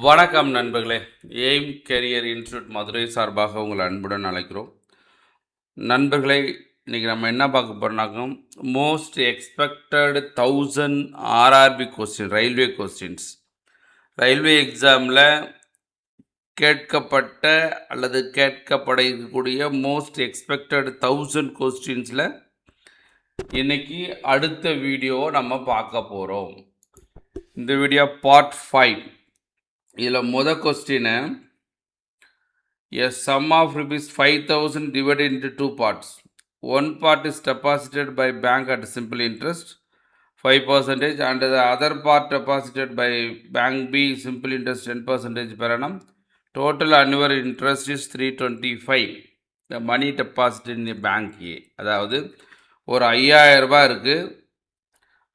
வணக்கம் நண்பர்களே. Aim career institute Madurai சார்பாக உங்கள் அன்புடன் அழைக்கிறோம். நண்பர்களே, இன்றைக்கி நம்ம என்ன பார்க்க போகிறோம்னாக்க most expected 1000 RRB question, railway questions. Railway எக்ஸாமில் கேட்கப்பட்ட அல்லது கேட்கப்பட இருக்கக்கூடிய மோஸ்ட் எக்ஸ்பெக்டட் 1000 கொஸ்டின்ஸில் இன்றைக்கி அடுத்த வீடியோவை நம்ம பார்க்க போகிறோம். இந்த வீடியோ பார்ட் 5. இதில் question, a sum of ₹5,000 divided into two parts. One part is deposited by bank at simple interest 5% and the other part deposited by bank B simple interest 10% per annum. Total annual interest is 325. The money deposited in the bank A. அதாவது ஒரு 5000 ரூபாய் இருக்குது.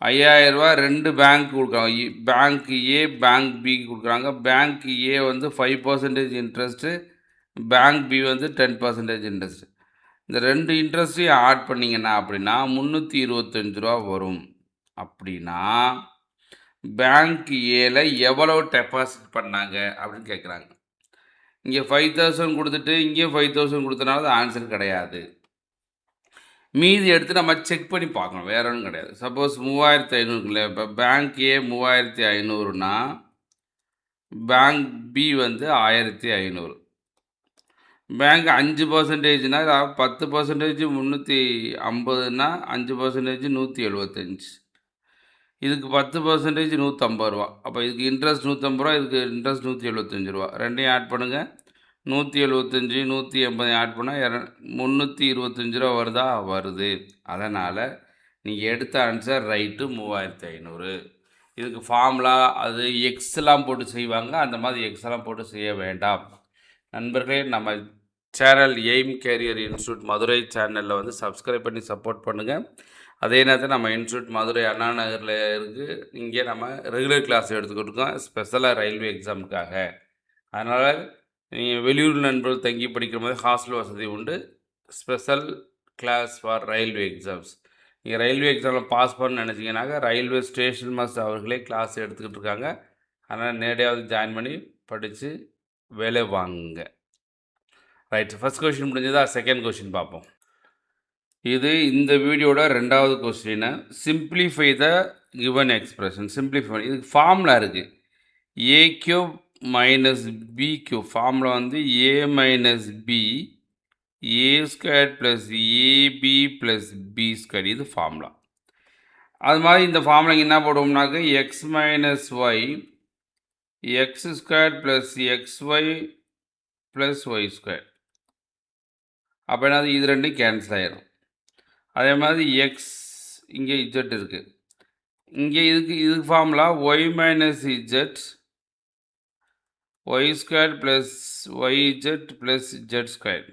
5000 ரூபா ரெண்டு bank கொடுக்குறாங்க. Bank ஏ bank பிக்கு கொடுக்குறாங்க. Bank ஏ வந்து 5% இன்ட்ரெஸ்ட்டு, பேங்க் பி வந்து 10% இன்ட்ரெஸ்ட்டு. இந்த ரெண்டு இன்ட்ரெஸ்ட்டையும் ஆட் பண்ணிங்கன்னா அப்படின்னா 325 ரூபா வரும். அப்படின்னா பேங்க் ஏல எவ்வளோ டெபாசிட் பண்ணாங்க அப்படின்னு கேட்குறாங்க. இங்கே 5000 கொடுத்துட்டு இங்கேயும் 5000 கொடுத்தனால அது ஆன்சர் கிடையாது. மீதி எடுத்து நம்ம செக் பண்ணி பார்க்கணும், வேற ஒன்றும் கிடையாது. சப்போஸ் 3500 இல்லை, இப்போ பேங்க் ஏ 3500னா பேங்க் பி வந்து 1500. பேங்க் 5%னா 10% 350னா 5% 175. இதுக்கு 10% 150 ரூபா. அப்போ இதுக்கு இன்ட்ரெஸ்ட் 150 ரூபா, இதுக்கு இன்ட்ரெஸ்ட் 175 ரூபா. ரெண்டையும் ஆட் பண்ணுங்கள். 175 180 ஆட் பண்ணால் 325 ரூபா வருதா? வருது. அதனால் நீங்கள் எடுத்த ஆன்சர் ரைட்டு 3500. இதுக்கு ஃபார்முலா அது எக்ஸ்லாம் போட்டு செய்வாங்க, அந்த மாதிரி எக்ஸ்லாம் போட்டு செய்ய வேண்டாம். நண்பர்களே, நம்ம channel aim career institute Madurai சேனலில் வந்து சப்ஸ்கிரைப் பண்ணி சப்போர்ட் பண்ணுங்கள். அதே நேரத்தில் நம்ம இன்ஸ்டியூட் மதுரை அண்ணா நகரில் இருக்குது. இங்கே நம்ம ரெகுலர் கிளாஸ் எடுத்துக்கிட்டு இருக்கோம், ஸ்பெஷலாக ரயில்வே எக்ஸாமுக்காக. அதனால் நீங்கள் வெளியூர் நண்பர்கள் தங்கி படிக்கிற மாதிரி ஹாஸ்டல் வசதி உண்டு. Special class for railway exams. நீங்கள் ரயில்வே எக்ஸாமில் பாஸ் பண்ண நினச்சிங்கனாக்கா ரயில்வே ஸ்டேஷன் மாஸ்டர் அவர்களே கிளாஸ் எடுத்துக்கிட்டு இருக்காங்க. அதனால் நேரடியாக ஜாயின் பண்ணி படித்து வேலை வாங்குங்க. ரைட், ஃபஸ்ட் கொஸ்டின் முடிஞ்சதா? செகண்ட் கொஸ்டின் பார்ப்போம். இது இந்த வீடியோட ரெண்டாவது கொஸ்டினை. Simplify the given expression. Simplify இதுக்கு ஃபார்முலா இருக்குது. A cube minus b cube. Formula வந்து a minus b a square plus ab plus b square. இது ஃபார்முலா. அது மாதிரி இந்த ஃபார்முலாங்க என்ன போடுவோம்னாக்க x minus y x square plus x y plus y square. அப்போ என்னது, இது ரெண்டும் கேன்சல் ஆயிரும். அதே மாதிரி எக்ஸ் இங்கே இஜெட் இருக்குது. இங்கே இதுக்கு formula y minus z y square plus y z plus z square.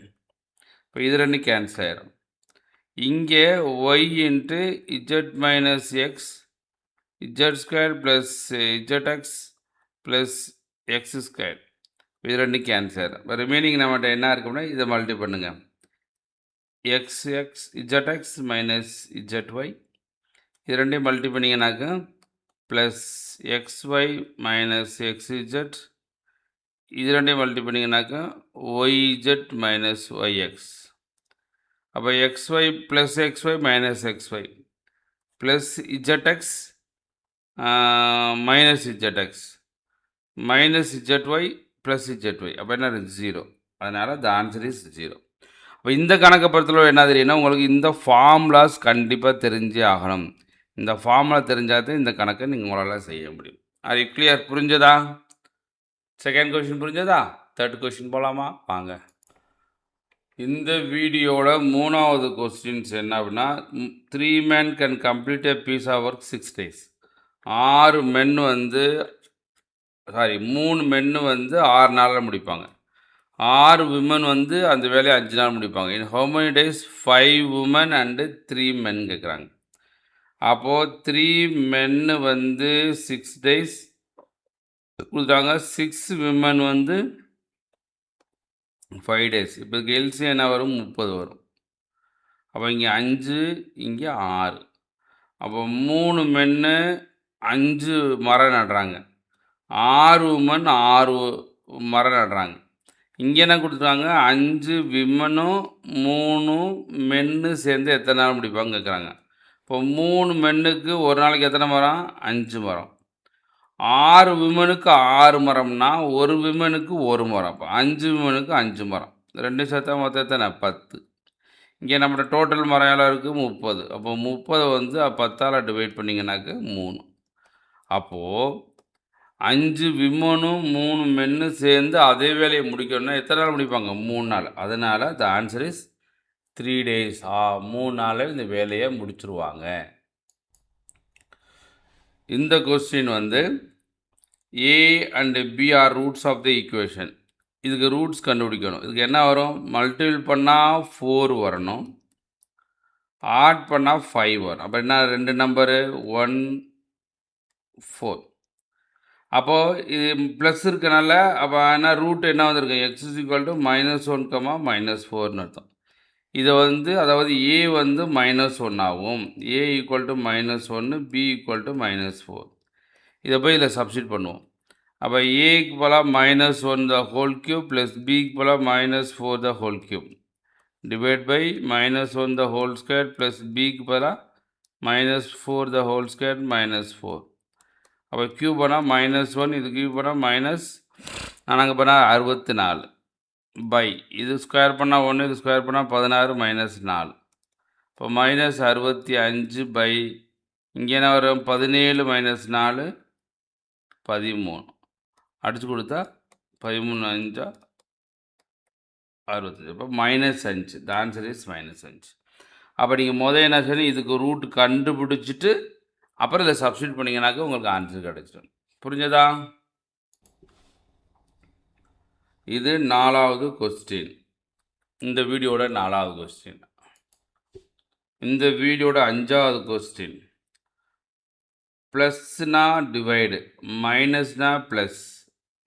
இப்போ இது ரெண்டும் கேன்சல் ஆயிரும். இங்கே y into z minus x z square plus z x plus x square. இது ரெண்டும் கேன்சல் ஆயிரும். இப்போ ரிமைனிங் நம்மகிட்ட என்ன இருக்குன்னா இதை மல்டி பண்ணுங்கள். X x z x minus z y. இது ரெண்டையும் மல்டி பண்ணிங்கனாக்கா plus x y minus x z. இது ரெண்டையும் மல்டி பண்ணிங்கனாக்கா y z minus y x. அப்போ x y plus x y minus x y plus z x minus z x minus z y plus z y. அப்போ என்ன, 0. அதனால் த answer is 0. அப்போ இந்த கணக்கை பொறுத்தளவு என்ன தெரியும்னா, உங்களுக்கு இந்த ஃபார்முலாஸ் கண்டிப்பாக தெரிஞ்சே ஆகணும். இந்த ஃபார்முலா தெரிஞ்சால் இந்த கணக்கை நீங்கள் உங்களால் செய்ய முடியும். அது கிளியர்? புரிஞ்சதா? செகண்ட் கொஸ்டின் புரிஞ்சதா? தேர்ட் கொஸ்டின் போகலாமா? வாங்க. இந்த வீடியோட மூணாவது கொஸ்டின்ஸ் என்ன அப்படின்னா, 3 men can complete a piece of work 6 days. 3 men வந்து 6 நாளில் முடிப்பாங்க. 6 women வந்து அந்த வேலையை 5 நாள் முடிப்பாங்க. இன் how many days 5 women and 3 men கேட்குறாங்க. அப்போது 3 men வந்து 6 days கொடுத்தாங்க, 6 women வந்து 5 days. இப்போ எல்சி என்ன வரும், 30 வரும். அப்போ இங்கே 5 இங்கே 6. அப்போ 3 men 5 மரம் நடுறாங்க. 6 விமன் 6 மரம் நடுறாங்க. இங்கே என்ன கொடுத்துருக்காங்க, 5 விமனும் 3 மென்னு சேர்ந்து எத்தனை நாள் முடிப்பாங்க கேட்குறாங்க. இப்போ 3 மென்னுக்கு ஒரு நாளைக்கு எத்தனை மரம்? 5 மரம். 6 விமனுக்கு 6 மரம்னா ஒரு விமனுக்கு 1 மரம். அப்போ 5 விமனுக்கு 5 மரம். 2 சேர்த்தா மொத்தம் எத்தனை? 10. இங்கே நம்மளோட டோட்டல் மரம் எவ்வளோ இருக்குது? 30. அப்போ 30 வந்து 10ஆல் டிவைட் பண்ணிங்கனாக்க 3. அப்போது 5 விமனும் 3 மென்னும் சேர்ந்து அதே வேலையை முடிக்கணும்னா எத்தனை நாள் முடிப்பாங்க? 3 நாள். அதனால் த ஆன்சர் இஸ் 3 days. 3 நாளில் இந்த வேலையை முடிச்சிருவாங்க. இந்த கொஸ்டின் வந்து A and B are roots of the equation. இதுக்கு ரூட்ஸ் கண்டுபிடிக்கணும். இதுக்கு என்ன வரும்? மல்டிபிள் பண்ணால் 4 வரணும், ஆட் பண்ணால் 5 வரும். அப்போ என்ன 2 நம்பரு? 1 4. அப்போது இது ப்ளஸ் இருக்கனால அப்போ என்ன ரூட் என்ன வந்திருக்கு? x is equal to -1, -4ன்னு அர்த்தம். இதை வந்து அதாவது A வந்து -1 ஆகும். A equal to -1, B equal to -4. இதை போய் இதில் சப்ஸ்டிட் பண்ணுவோம். அப்போ ஏக்கு பதிலாக -1 த ஹோல் கியூப் ப்ளஸ் பிக்கு பதிலாக -4 the whole cube divide by -1 the whole square plus பிக்கு பதிலாக -4 த ஹோல் ஸ்கொயர் -4. அப்போ கியூப் பண்ணால் -1, இது கியூப் பண்ணால் நாங்கள் பண்ணால் 64 பை இது ஸ்கொயர் பண்ணால் 1, இது ஸ்கொயர் பண்ணால் 16 -4. இப்போ -65 பை இங்கே என்ன வரும்? 17 -4 13. அடித்து கொடுத்தா 13 5 65. அப்போ -5. த ஆன்சர் இஸ் -5. அப்போ நீங்கள் முதல் என்ன செய்யணும்? இதுக்கு ரூட் கண்டுபிடிச்சிட்டு அப்புறம் இதை சப்ஸ்டியூட் பண்ணிங்கனாக்க உங்களுக்கு ஆன்சர் கிடைச்சிடும். புரிஞ்சதா? இது 4வது கொஸ்டின். இந்த வீடியோட 4வது கொஸ்டின். இந்த வீடியோட 5வது கொஸ்டின். ப்ளஸ்னா டிவைடு, மைனஸ்னா ப்ளஸ்,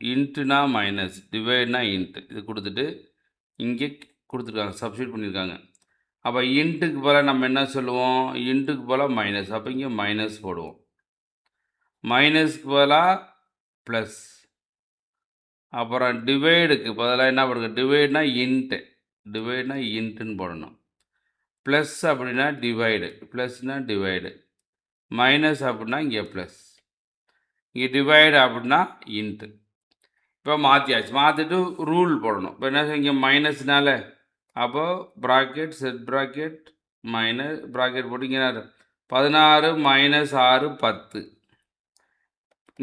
இன்ட்டுனா மைனஸ், டிவைட்னா இன்ட்டு. இது கொடுத்துட்டு இங்கே கொடுத்துருக்காங்க, சப்ஸ்டியூட் பண்ணியிருக்காங்க. அப்போ இன்ட்டுக்கு பதிலாக நம்ம என்ன சொல்லுவோம்? இன்ட்டுக்கு பதிலாக மைனஸ். அப்போ இங்கே மைனஸ் போடுவோம். மைனஸ்க்கு பதிலாக ப்ளஸ். அப்புறம் டிவைடுக்கு பதிலாக என்ன பண்ணுங்க? டிவைட்னா இன்ட்டு. டிவைட்னா இன்ட்டுன்னு போடணும். ப்ளஸ் அப்படின்னா டிவைடு, ப்ளஸ்னால் டிவைடு. மைனஸ் அப்படின்னா இங்கே ப்ளஸ், இங்கே டிவைடு அப்படின்னா இன்ட்டு. இப்போ மாற்றியாச்சு. மாற்றிட்டு ரூல் போடணும். இப்போ என்ன இங்கே மைனஸ்னால அப்போது bracket set bracket minus bracket போட்டிங்கன்னா 16 - 6 10.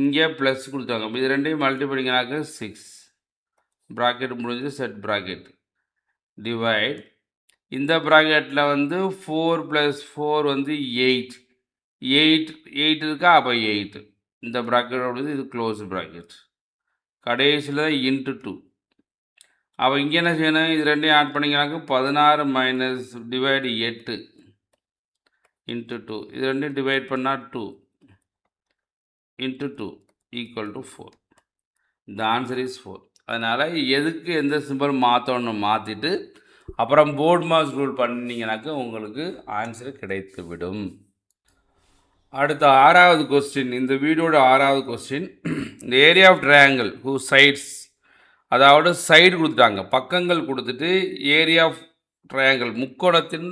இங்கே ப்ளஸ் கொடுத்தாங்க. இப்போ இது ரெண்டையும் மல்டிபிளிங்கனாக்க 6. ப்ராக்கெட் முடிஞ்சு செட் ப்ராக்கெட் டிவைட். இந்த ப்ராக்கெட்டில் வந்து 4 + 4 வந்து 8. 8 இருக்கா? அப்போ 8. இந்த ப்ராக்கெட் வந்து இது க்ளோஸ் ப்ராக்கெட். கடைசியில் இன்ட்டு 2. அப்போ இங்கே என்ன செய்யணும்? இது ரெண்டையும் ஆட் பண்ணிங்கனாக்க 16 மைனஸ் டிவைடு 8 இன்ட்டு 2. இது ரெண்டையும் டிவைட் பண்ணால் 2 into 2 equal to 4. The answer is 4. அதனால் எதுக்கு எந்த சிம்பிள் மாற்றணும் மாற்றிட்டு அப்புறம் போர்ட் மாஸ் ரூல் பண்ணிங்கனாக்க உங்களுக்கு ஆன்சர் கிடைத்து விடும். அடுத்த 6வது கொஸ்டின். இந்த வீடியோட 6வது கொஸ்டின். இந்த area of triangle who sides, அதாவது சைடு கொடுத்துட்டாங்க, பக்கங்கள் கொடுத்துட்டு ஏரியா ஆஃப் ட்ரையாங்கிள் முக்கோணத்தின்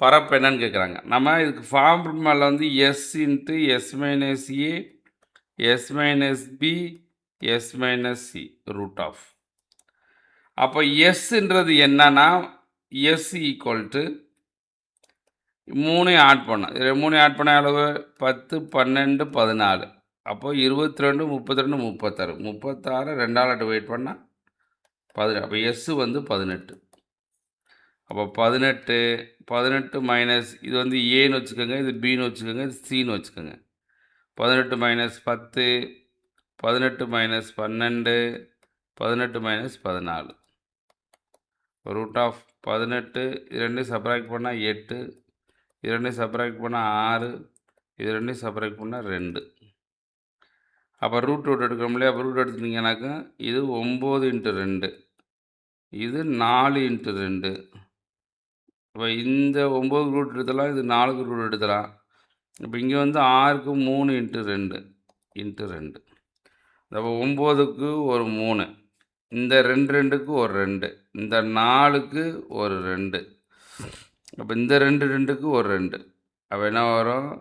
பரப்பு என்னன்னு கேட்குறாங்க. நம்ம இதுக்கு ஃபார்முலாவில் வந்து S into S - A S - B S - C root of. அப்போ எஸ்ன்றது என்னன்னா S ஈக்குவல் டு 3 ஆட் பண்ணோம். இது 3 ஆட் பண்ண அளவு 10 12 14. அப்போ 22 32 36. 36 2ஆல் டிவைட் பண்ணால் 18. அப்போ எஸ் வந்து 18. அப்போ 18 மைனஸ் இது வந்து ஏன்னு வச்சுக்கோங்க, இது பின்னு வச்சுக்கோங்க, இது சின்னு வச்சுக்கோங்க. 18 - 10 18 - 12 18 - 14 ரூட் ஆஃப் 18. இது ரெண்டையும் சப்ராக்ட் பண்ணால் 8, இது ரெண்டையும் சப்ராக்ட் பண்ணால் 6, இது ரெண்டையும் சப்ராக்ட் பண்ணால் 2. அப்போ ரூட் எடுக்கணும் இல்லையா? அப்போ ரூட் எடுத்துட்டிங்கனாக்கா இது 9 × 2, இது 4 × 2. இப்போ இந்த 9 ரூட் எடுத்தலாம், இது 4 ரூட் எடுத்தலாம். இப்போ இங்கே வந்து 6க்கு 3 × 2 × 2. அப்போ 9க்கு ஒரு 3, இந்த 2க்கு ஒரு 2, இந்த 4க்கு ஒரு 2, அப்போ இந்த 2க்கு ஒரு 2, அப்போ என்ன வரும்?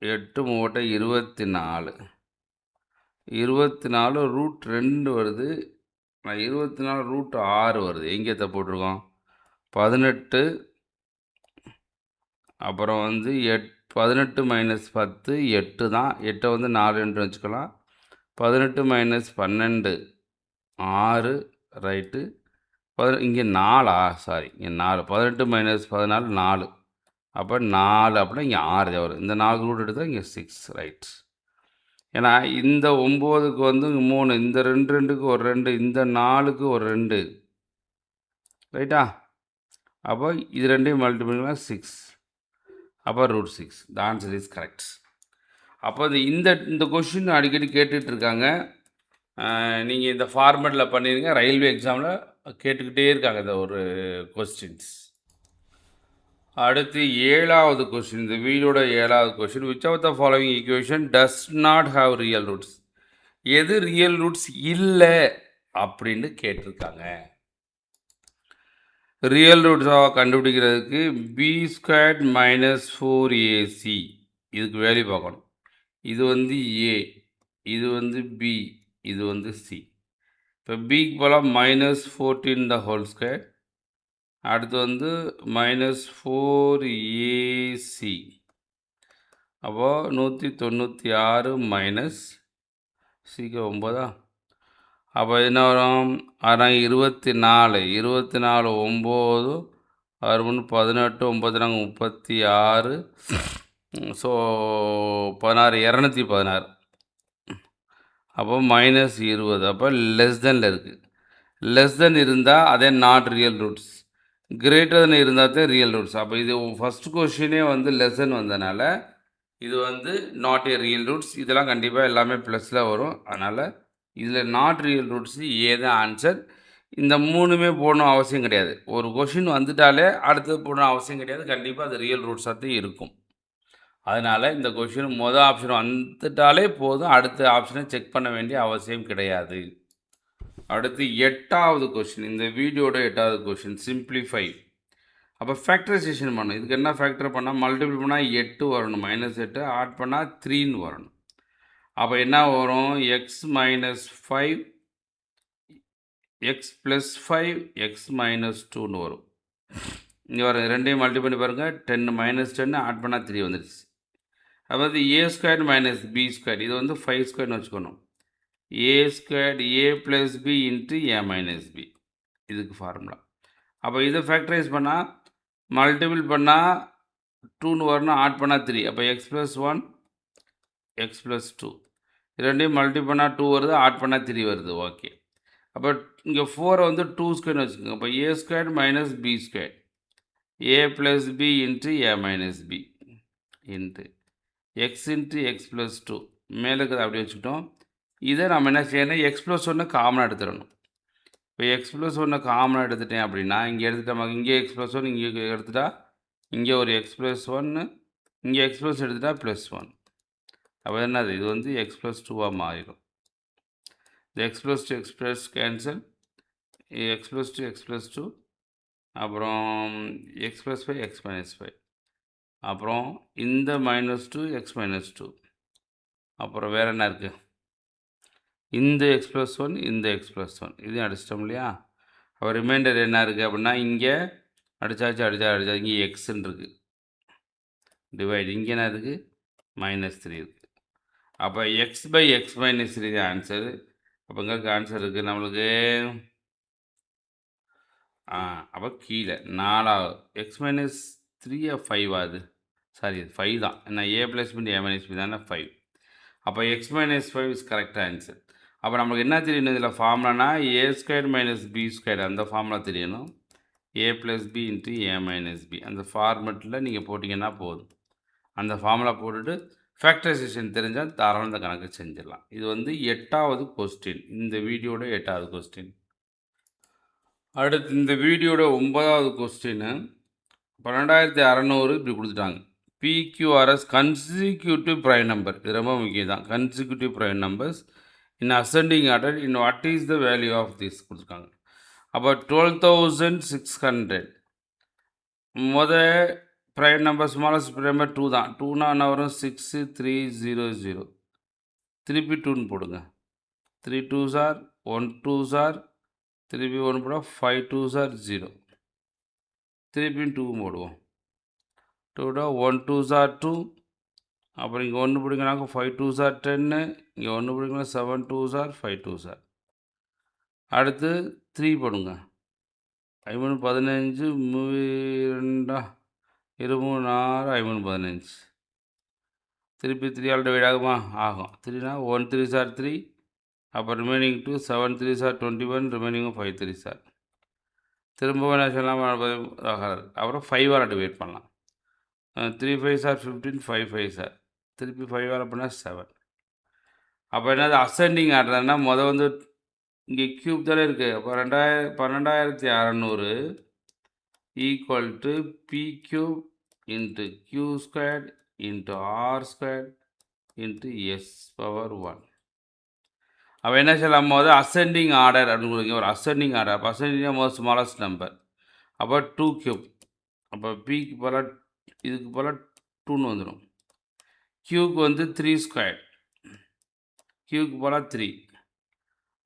8 3 24, 24 ரூட் 2 வருது. 24 ரூட் 6 வருது. எங்கே போட்டிருக்கோம்? 18, அப்புறம் வந்து 18 மைனஸ் 10 8 தான். 8 வந்து 4 வச்சுக்கலாம். 18 மைனஸ் 12 6, ரைட்டு. இங்கே 4, சாரி, இங்கே 4. 18 மைனஸ் 14 4, அப்போ 4 அப்படின்னா இங்கே 6 வரும். இந்த 4 ரூட் எடுத்தால் இங்கே 6, ரைட். ஏன்னா இந்த 9க்கு வந்து 3, இந்த 2க்கு ஒரு 2, இந்த 4க்கு ஒரு 2, ரைட்டா? அப்போ இது ரெண்டையும் மல்டிபிள் பண்ணால் 6, அப்போ root 6. The answer is correct. அப்போ இந்த கொஷின் அடிக்கடி கேட்டுட்ருக்காங்க. நீங்கள் இந்த ஃபார்மேட்டில் பண்ணிடுங்க. ரயில்வே எக்ஸாமில் கேட்டுக்கிட்டே இருக்காங்க இந்த ஒரு கொஸ்டின்ஸ். அடுத்து 7வது கொஷின், இந்த வீடியோட 7வது question, which of the following equation does not have real roots? எது ரியல் ரூட்ஸ் இல்லை அப்படின்னு கேட்டிருக்காங்க. ரியல் ரூட்ஸாக கண்டுபிடிக்கிறதுக்கு b² மைனஸ் 4ac இதுக்கு வேல்யூ பார்க்கணும். இது வந்து a, இது வந்து b, இது வந்து c. இப்போ பிக்கு போல் மைனஸ் 14 த ஹோல் ஸ்கொயர், அடுத்து வந்து மைனஸ் 4ac, அப்போது 196 மைனஸ் சிக்கு 9. அப்போ என்ன வரும்? அதான் 24, 9 6 3 18, 9 36, ஸோ 16 216, அப்போ மைனஸ் 20, அப்போ லெஸ் தெனில் இருக்குது. லெஸ் தென் இருந்தால் அதே not real roots, greater than இருந்தால் தான் ரியல் ரூட்ஸ். அப்போ இது ஃபஸ்ட் கொஷினே வந்து லெஸ் தென் வந்ததுனால இது வந்து நாட் ஏ ரியல் ரூட்ஸ். இதெல்லாம் கண்டிப்பாக எல்லாமே ப்ளஸில் வரும். அதனால் இதில் நாட் ரியல் ரூட்ஸு ஏதான் ஆன்சர். இந்த 3மே போடணும் அவசியம் கிடையாது. ஒரு கொஷின் வந்துட்டாலே அடுத்தது போடணும் அவசியம் கிடையாது. கண்டிப்பாக அது ரியல் ரூட்ஸாக தான் இருக்கும். அதனால் இந்த கொஷின் மொதல் ஆப்ஷன் வந்துட்டாலே போதும், அடுத்த ஆப்ஷனை செக் பண்ண வேண்டிய அவசியம் கிடையாது. அடுத்து 8வது கொஷின், இந்த வீடியோட 8வது கொஷின், சிம்பிளிஃபை. அப்போ ஃபேக்டரைசேஷன் பண்ணணும். இதுக்கு என்ன ஃபேக்டர் பண்ணால் மல்டிபிள் பண்ணால் 8 வரணும், -8 ஆட் பண்ணால் 3ன்னு வரணும். அப்போ என்ன வரும்? X minus 5 x plus 5 x minus 2ன்னு வரும். இங்கே வர ரெண்டையும் மல்டி பண்ணி பாருங்கள். 10 -10 ஆட் பண்ணால் 3 வந்துடுச்சு. அதாவது a² மைனஸ் b², இது வந்து 5² வச்சுக்கணும். a² a plus b into a minus b, இதுக்கு ஃபார்முலா. அப்போ இதை ஃபேக்டரைஸ் பண்ணால் மல்டிபிள் பண்ணால் 2ன்னு வரணும், ஆட் பண்ணால் 3, அப்போ எக்ஸ் ப்ளஸ் 1 எக்ஸ் ப்ளஸ் 2, ரெண்டையும் மல்டி பண்ணால் 2 வருது, ஆட் பண்ணால் 3 வருது. ஓகே. அப்போ இங்கே 4 வந்து 2² வச்சுக்கோங்க. அப்போ a² minus b², a plus b into a minus b into X into X plus 2, மேலே இருக்கிறத அப்படி வச்சுக்கிட்டோம். இதை நம்ம என்ன செய்யணும்? எக்ஸ் ப்ளஸ் 1 காமனாக எடுத்துடணும். இப்போ எக்ஸ் ப்ளஸ் 1 காமனாக எடுத்துட்டேன் அப்படின்னா இங்கே எடுத்துட்டோம். இங்கே எக்ஸ் ப்ளஸ் 1 இங்கே எடுத்துட்டா இங்கே ஒரு எக்ஸ் ப்ளஸ் 1, இங்கே எக்ஸ் ப்ளஸ் எடுத்துட்டா ப்ளஸ் 1. அப்போ என்னது? இது வந்து எக்ஸ் ப்ளஸ் 2வாக மாறிடும். இந்த X plus 2 X plus cancel, X plus 2 X plus 2, அப்புறம் எக்ஸ் ப்ளஸ் 5 எக்ஸ் மைனஸ் 5, அப்புறம் இந்த -2 எக்ஸ் மைனஸ் 2, அப்புறம் வேறு என்ன இருக்குது? இந்த எக்ஸ் ப்ளஸ் 1 இந்த எக்ஸ் ப்ளஸ் 1, இதையும் அடிச்சிட்டோம் இல்லையா? அப்போ ரிமைண்டர் என்ன இருக்குது அப்படின்னா இங்கே அடித்தா இங்கே எக்ஸ்ன்னு இருக்குது, டிவைட், இங்கே என்ன இருக்குது? -3 இருக்குது. அப்போ எக்ஸ் பை எக்ஸ் மைனஸ் 3 தான் ஆன்சரு. அப்போ இங்கே ஆன்சர் இருக்குது நம்மளுக்கு. அப்போ கீழே 4வது எக்ஸ் மைனஸ் 3 5 ஆகுது, சாரி 5 தான். ஏன்னா a plus b a minus b தானே 5. அப்போ எக்ஸ் மைனஸ் 5 இஸ் கரெக்டாக ஆன்சர். அப்போ நம்மளுக்கு என்ன தெரியணும் இதில் ஃபார்முலானா a² மைனஸ் b², அந்த ஃபார்முலா தெரியணும். a plus b into a minus b, அந்த ஃபார்மெட்டில் நீங்கள் போட்டிங்கன்னா போதும். அந்த ஃபார்முலா போட்டுட்டு ஃபேக்டரைசேஷன் தெரிஞ்சால் தாராளம் இந்த கணக்கு செஞ்சிடலாம். இது வந்து 8வது கொஸ்டின், இந்த வீடியோட 8வது கொஸ்டின். அடுத்து இந்த வீடியோட 9வது கொஸ்டின், 12600 இப்படி கொடுத்துட்டாங்க. PQRS கன்சிக்யூட்டிவ் ப்ரைம் நம்பர், இது ரொம்ப முக்கியம் தான். Consecutive prime numbers in ascending order in what is the value of this கொடுத்துருக்காங்க. அப்போ 12,600 முத prime number smallest prime number 2 தான். 2னா என்ன வரும் 6300. திருப்பி 2ன்னு போடுங்க. 3 2s are 1 2s are திருப்பி 1 போட 5 2s are 0. திருப்பி 2 போடுவோம். 2 1 2s are 2. அப்புறம் இங்கே 1 பிடிங்கனாக்க 5 2s are 10. இங்கே 1 பிடிங்கன்னா 7 2s are 5 2s are. அடுத்து 3 போடுங்க. 5 15 2 23 6 5 15. திருப்பி 3 டிவைட் ஆகுமா? ஆகும். 3னா 1 3s are 3. அப்போ remaining 2 7 3s are 21. Remaining 5 3s are. திரும்பவும் என்ன சொல்லலாம்? அப்புறம் 5ஆல் டிவைட் பண்ணலாம். 3 5s are 15. 5 5s are. திருப்பி 5ஆல் பண்ணால் 7. அப்போ என்னது அசெண்டிங் ஆர்டர்னா முதல் வந்து இங்கே க்யூப் தானே இருக்குது. அப்போ 12,600 equal to p cube into q square into r square into s power 1. அப்போ என்ன சொல்லலாம்? போது அசெண்டிங் ஆர்டர் அப்படின்னு கொடுங்க. ஒரு அசெண்டிங் ஆர்டர். அப்போ அசெண்டிங் மோஸ்ட் ஸ்மாலஸ்ட் நம்பர். அப்போ 2 க்யூப். அப்போ பிக்கு போல் இதுக்கு போல் 2ன்னு வந்துடும். க்யூக்கு வந்து 3 ஸ்கொயர். க்யூக்கு போல் 3.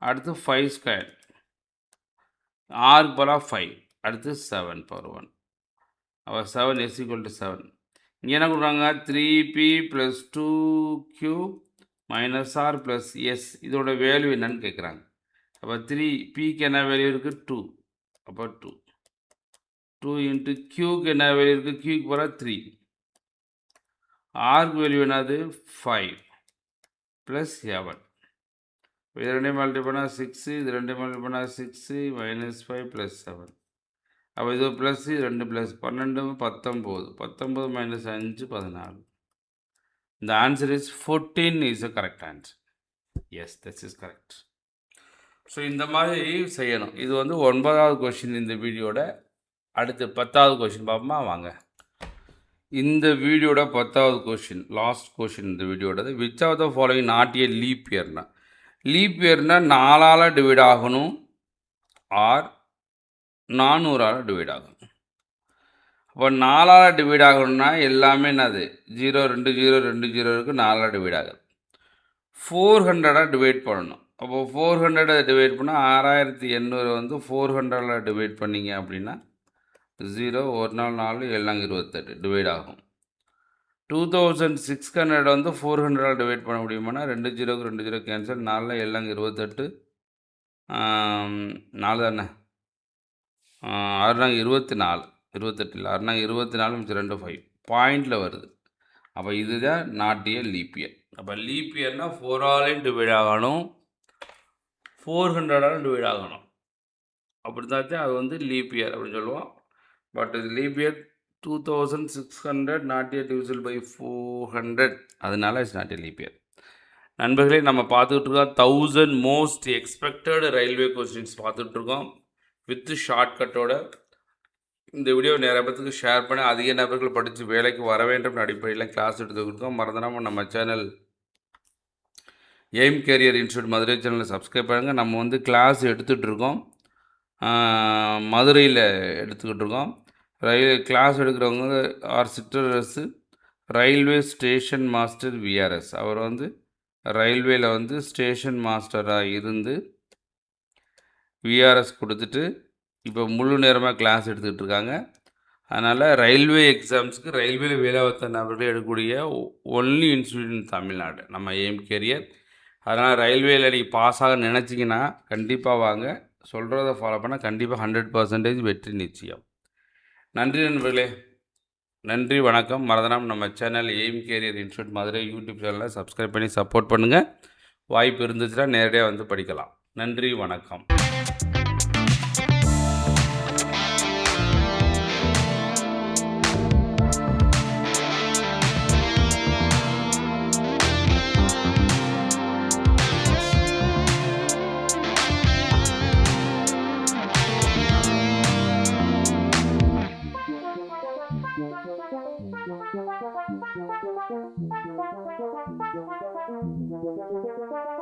அடுத்து 5 ஸ்கொயர். ஆருக்கு போல் 5. அடுத்து 7 பவர் 1. அப்போ 7 எஸ் ஈக்குவல் டு 7. இங்கே என்ன கொடுக்குறாங்க? 3p + 2q minus r plus s. இதோட வேல்யூ என்னன்னு கேட்குறாங்க. அப்போ 3pக்கு என்ன வேல்யூ இருக்குது? 2. அப்போ 2 இன்ட்டு க்யூக்கு என்ன வேல்யூ இருக்குது? க்யூக்கு போல் 3. ஆருக்கு வேல்யூ என்னது? 5 ப்ளஸ் 7. இது ரெண்டையும் மல்டிப்ளை பண்ணால் 6. இது ரெண்டையும் மல்டிப்ளை பண்ணால் 6 மைனஸ் 5 ப்ளஸ் 7. அப்போ இது plus 2 plus 12 19. 19 minus 5 14. The answer is 14 is the correct answer. Yes, this is correct. So இந்த மாதிரி செய்யணும். இது வந்து 9வது கொஷின் இந்த வீடியோட. அடுத்து 10வது கொஷின் பார்ப்போமா? வாங்க. இந்த வீடியோட 10வது கொஷின், லாஸ்ட் கொஷின் இந்த வீடியோட. Which of the following not a leap இயர்னா? லீப் இயர்னால் 4ஆல் டிவைட் ஆகணும் ஆர் 400ஆல் டிவைட் ஆகணும். அப்போ 4ஆல் டிவைட் ஆகணும்னா எல்லாமே என்னது? 0 2 0 2 0 இருக்குது. 4ஆல் டிவைட் ஆகுது. 400ஆல் டிவைட் பண்ணணும். அப்போ 400 டிவைட் பண்ணால் 6800 வந்து 400ஆல் டிவைட் பண்ணிங்க அப்படின்னா 0 1 நாள் 4 7 28 டிவைட் ஆகும். 2600 வந்து 400ஆல் டிவைட் பண்ண முடியுமானா 2 0க்கு 2 0 கேன்சல். 4 7 28 4 தானே 6 24 28 இல்லை 6 24 மிச்சம் 2 5 பாயிண்டில் வருது. அப்போ இதுதான் நாட் ஏ லீப் இயர். அப்போ லீப் இயர்னால் 4ஆலையும் டிவைட் ஆகணும் 400ஆலும் டிவைட் ஆகணும். அப்படி தான் அது வந்து லீப் இயர் அப்படின்னு சொல்லுவோம். பட் இது leap year 2600 not a divisible by 400. அதனால it's not a leap year. நண்பர்களே, நம்ம பார்த்துட்ருக்கோம் 1000 மோஸ்ட் எக்ஸ்பெக்டட் ரயில்வே கொஸ்டின்ஸ் பார்த்துட்ருக்கோம் வித் ஷார்ட்கட்டோட. இந்த வீடியோ நிறைய பேருக்கு ஷேர் பண்ணி அதிக நபர்கள் படித்து வேலைக்கு வர வேண்டும் அடிப்படையில் கிளாஸ் எடுத்துக்கிட்டோம். மறந்துடாமல் நம்ம channel aim career institute Madurai சேனலை சப்ஸ்கிரைப் பண்ணுங்கள். நம்ம வந்து கிளாஸ் எடுத்துகிட்ருக்கோம். மதுரையில் எடுத்துக்கிட்டு இருக்கோம். கிளாஸ் எடுக்கிறவங்க ஆர் சிற்றரசு ரயில்வே ஸ்டேஷன் மாஸ்டர் விஆர்எஸ். அவர் வந்து ரயில்வேயில் வந்து ஸ்டேஷன் மாஸ்டராக இருந்து விஆர்எஸ் கொடுத்துட்டு இப்போ முழு நேரமாக கிளாஸ் எடுத்துக்கிட்டு இருக்காங்க. அதனால் ரயில்வே எக்ஸாம்ஸுக்கு ரயில்வேல வேலை பார்த்த நபர்கள் எடுக்கக்கூடிய ஒன்லி இன்ஸ்டியூட் இன் தமிழ்நாடு நம்ம எய்ம் கேரியர். அதனால் ரயில்வேயில் நீங்கள் பாஸ் ஆக நினச்சிங்கன்னா கண்டிப்பாக வாங்க. சொல்கிறத ஃபாலோ பண்ணால் கண்டிப்பாக 100% வெற்றி நிச்சயம். நன்றி நண்பர்களே, நன்றி வணக்கம். மறந்துடாமல் நம்ம channel aim career institute Madurai YouTube சேனலை சப்ஸ்கிரைப் பண்ணி சப்போர்ட் பண்ணுங்கள். வாய்ப்பு இருந்துச்சுன்னா நேரடியாக வந்து படிக்கலாம். நன்றி வணக்கம். Thank you.